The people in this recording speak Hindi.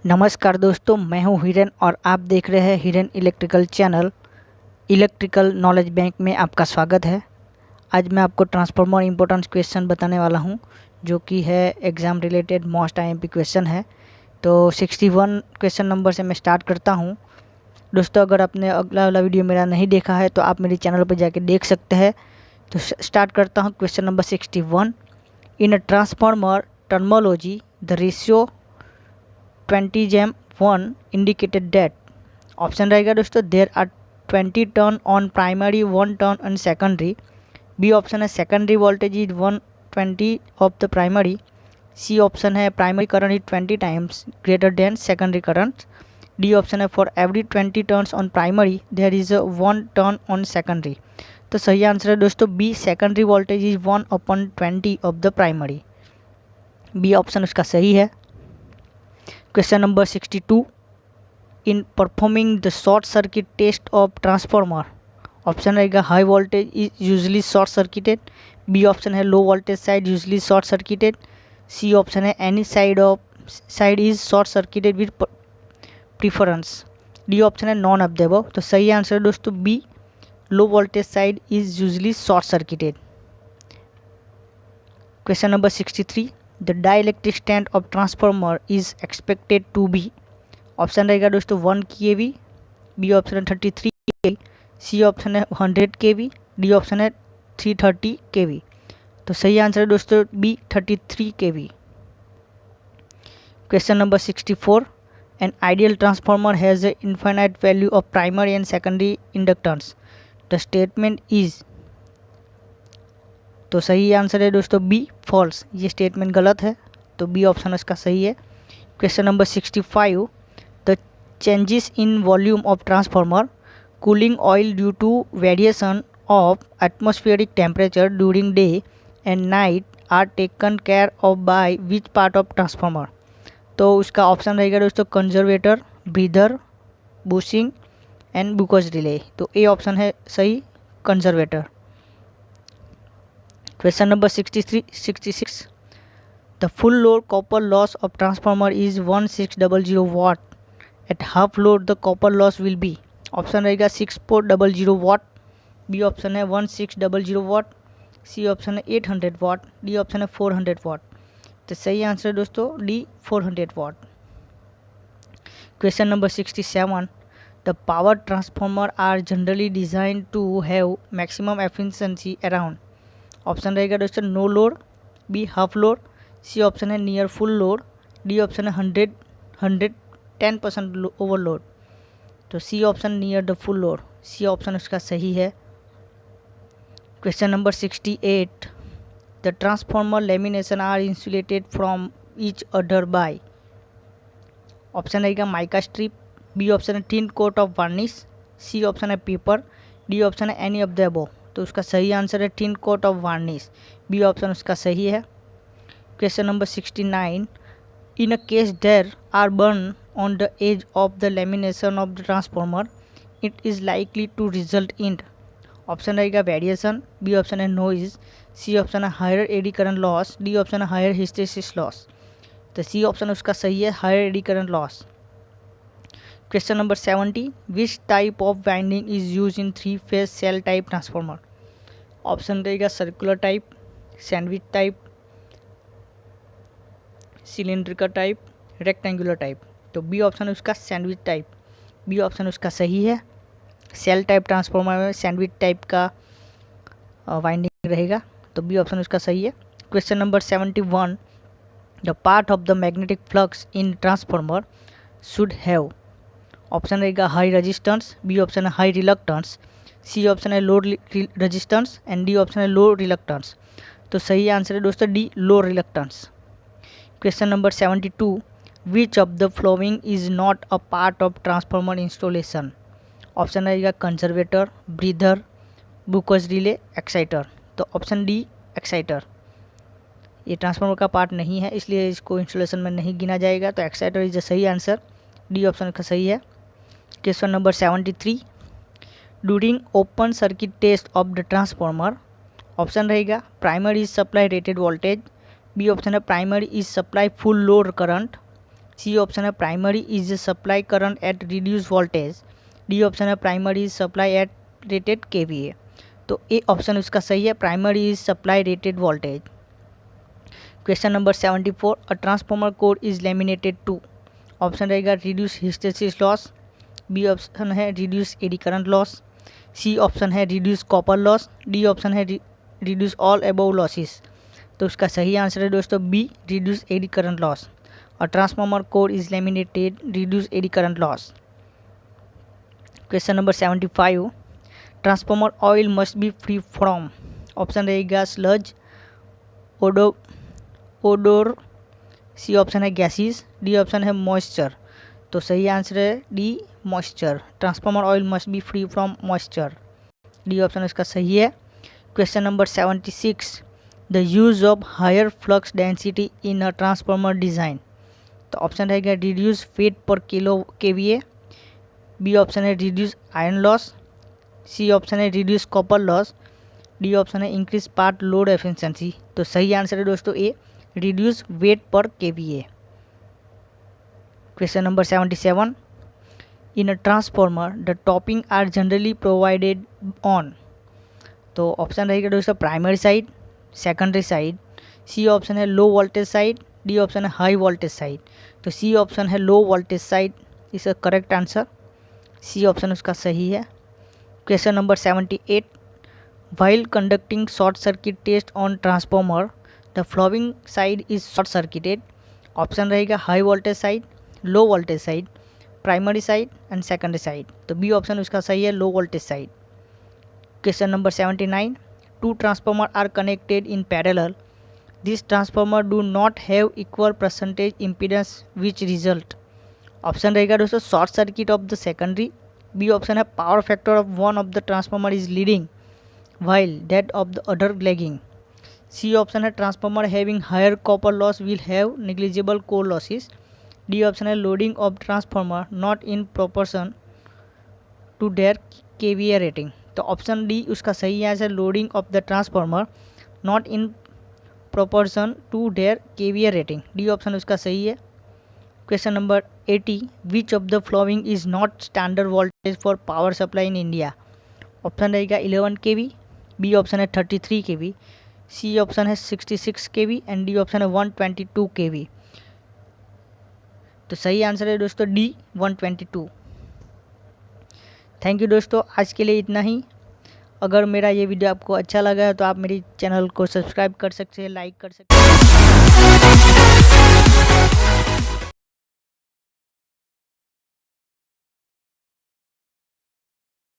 नमस्कार दोस्तों, मैं हूं हिरन और आप देख रहे हैं हिरन electrical channel. Electrical knowledge bank में आपका स्वागत है। आज मैं आपको ट्रांसफार्मर इम्पोर्टेंस क्वेश्चन बताने वाला हूं, जो कि है exam related most IMP question है। तो 61 क्वेश्चन नंबर से मैं स्टार्ट करता हूं। दोस्तों, अगर आपने अगला वाला वीडियो मेरा नहीं देखा है तो आप मेरे चैनल पर जाके देख सकते हैं। तो स्टार्ट करता हूँ question number 61। In a transformer terminology the ratio 20:1 indicated that option रहेगा दोस्तों there are 20 turn on primary 1 turn on secondary. B option है secondary voltage is 120 of the primary. C option है primary current is 20 times greater than secondary current. D option है for every 20 turns on primary there is 1 turn on secondary. तो सही आंसर है दोस्तों B, secondary voltage is 1/20 of the primary. B option उसका सही है। Question number 62। In performing the short circuit test of transformer option रहेगा high voltage is usually short circuited. B option है low voltage side usually short circuited. C option है any side is short circuited with preference. D option है नॉन ऑफ द अबव। तो सही आंसर है दोस्तों B, low voltage side is usually short circuited. Question number 63। The dielectric strength of transformer is expected to be. Option रहेगा दोस्तों 1 kV। बी ऑप्शन है 33 kV। सी ऑप्शन है 100 kV। डी ऑप्शन है 330 kV। तो सही आंसर है दोस्तों B, 33 kV। Question number 64। An ideal transformer has a infinite value of primary and secondary inductance. The statement is. तो सही आंसर है दोस्तों बी, फॉल्स। ये स्टेटमेंट गलत है, तो बी ऑप्शन इसका सही है। Question number 65। The changes in volume of transformer cooling oil due to variation of atmospheric temperature during day and night are taken care of by which part of transformer. तो उसका ऑप्शन रहेगा दोस्तों conservator, breather, bushing and Buchholz relay. तो ए ऑप्शन है सही, conservator. Question number 66. The full load copper loss of transformer is 1600 watt. At half load the copper loss will be। Option रहेगा 6400 वाट। बी ऑप्शन है 1600 वाट। सी ऑप्शन है 800 वाट। डी ऑप्शन है 400 वाट। तो सही आंसर है दोस्तों D, 400 watt. Question number 67। The power transformer are generally designed to have maximum efficiency around। Option रहेगा दोस्तों no load. B half load. C option है near full load. D option है 110% ओवरलोड। तो C option near the full load, C option उसका सही है। Question number 68। The transformer lamination are insulated from each other by. Option रहेगा माइका स्ट्रिप। बी ऑप्शन है thin coat of varnish. C option है पेपर। डी ऑप्शन है एनी ऑफ द अबव। तो उसका सही आंसर है thin coat of varnish. B option उसका सही है। Question number 69। In a case there are burn on the edge of the lamination of the transformer it is likely to result in. Option रहेगा वेरिएशन। बी ऑप्शन है नॉइज। सी ऑप्शन है higher eddy current loss. D option है हायर हिस्टेरिसिस लॉस। तो सी ऑप्शन उसका सही है, higher eddy current loss. Question number 70। Which type of winding is use in 3-phase shell type transformer. Option रहेगा circular type, sandwich type, cylindrical type, rectangular type. तो बी ऑप्शन उसका सैंडविच टाइप। बी ऑप्शन उसका सही है। सेल टाइप ट्रांसफार्मर में सैंडविच टाइप का वाइंडिंग रहेगा, तो बी ऑप्शन उसका सही है। Question number 71। The part of the magnetic flux in transformer should have. Option रहेगा हाई रेजिस्टेंस। बी ऑप्शन है हाई रिलक्टेंस। सी ऑप्शन है low resistance and D option है लो रिलक्टेंस। तो सही आंसर है दोस्तों D, low reluctance. Question number 72। Which of the following is not a part of transformer installation. Option रहेगा conservator, breather, Buchholz relay, exciter. तो ऑप्शन डी, एक्साइटर। ये ट्रांसफार्मर का पार्ट नहीं है, इसलिए इसको इंस्टॉलेशन में नहीं गिना जाएगा। तो एक्साइटर इज द सही आंसर, डी ऑप्शन का सही है। Question number 73। During open circuit test of the transformer. Option रहेगा primary is supply rated voltage. B option है primary is supply full load current. C option है primary is supply current at reduce voltage. D option है primary is supply at rated KVA. तो ए ऑप्शन उसका सही है, primary is supply rated voltage. Question number 74, a transformer core is laminated to. Option रहेगा reduce hysteresis loss, B option है reduce eddy current loss, C option है reduce copper loss, D option है रिड्यूस ऑल अबव लॉसेस। तो उसका सही आंसर है दोस्तों B, reduce eddy current loss. और transformer core is laminated reduce eddy current loss. Question number 75, transformer oil must be free from. Option रहेगा स्लज, ओडोर, सी ऑप्शन है गैसेस, डी ऑप्शन है मॉइस्चर। तो सही आंसर है D, moisture. Transformer oil must be free from moisture, D option इसका सही है। Question number 76, the use of higher flux density in a transformer design. तो ऑप्शन रहेगा reduce weight per kilo KVA, B option है reduce iron loss, C option है reduce copper loss, D option है इंक्रीज पार्ट लोड एफिशिएंसी। तो सही आंसर है दोस्तों A, reduce weight per KVA. Question number 77, in a transformer the tapping are generally provided on. तो ऑप्शन रहेगा दोस्तों primary side, secondary side, C option है low voltage side, D option है हाई वोल्टेज साइड। तो सी ऑप्शन है low voltage side is a correct answer, C option उसका सही है। Question number 78, while conducting short circuit test on transformer the following side is short circuited. Option रहेगा high voltage side, low voltage side, primary side and secondary side. तो बी ऑप्शन उसका सही है, low voltage side. Question number 79, two transformer are connected in parallel, this transformer do not have equal percentage impedance which result. Option रहेगा दोस्तों short circuit of the secondary, B option है power factor of one of the transformer is leading while that of the other lagging, C option है transformer having higher copper loss will have negligible core losses, D option है loading of transformer not in proportion to their KVA rating. तो ऑप्शन डी उसका सही answer, loading of the transformer not in proportion to their KVA rating, D option उसका सही है। Question number 80, which of the following is not standard voltage for power supply in India. Option रहेगा 11 kV, बी ऑप्शन है 33 kV, सी ऑप्शन है 66 kV एंड डी ऑप्शन है 122 kV। तो सही आंसर है दोस्तों डी, 122। थैंक यू दोस्तों, आज के लिए इतना ही। अगर मेरा ये वीडियो आपको अच्छा लगा है तो आप मेरी चैनल को सब्सक्राइब कर सकते हैं, लाइक कर सकते हैं।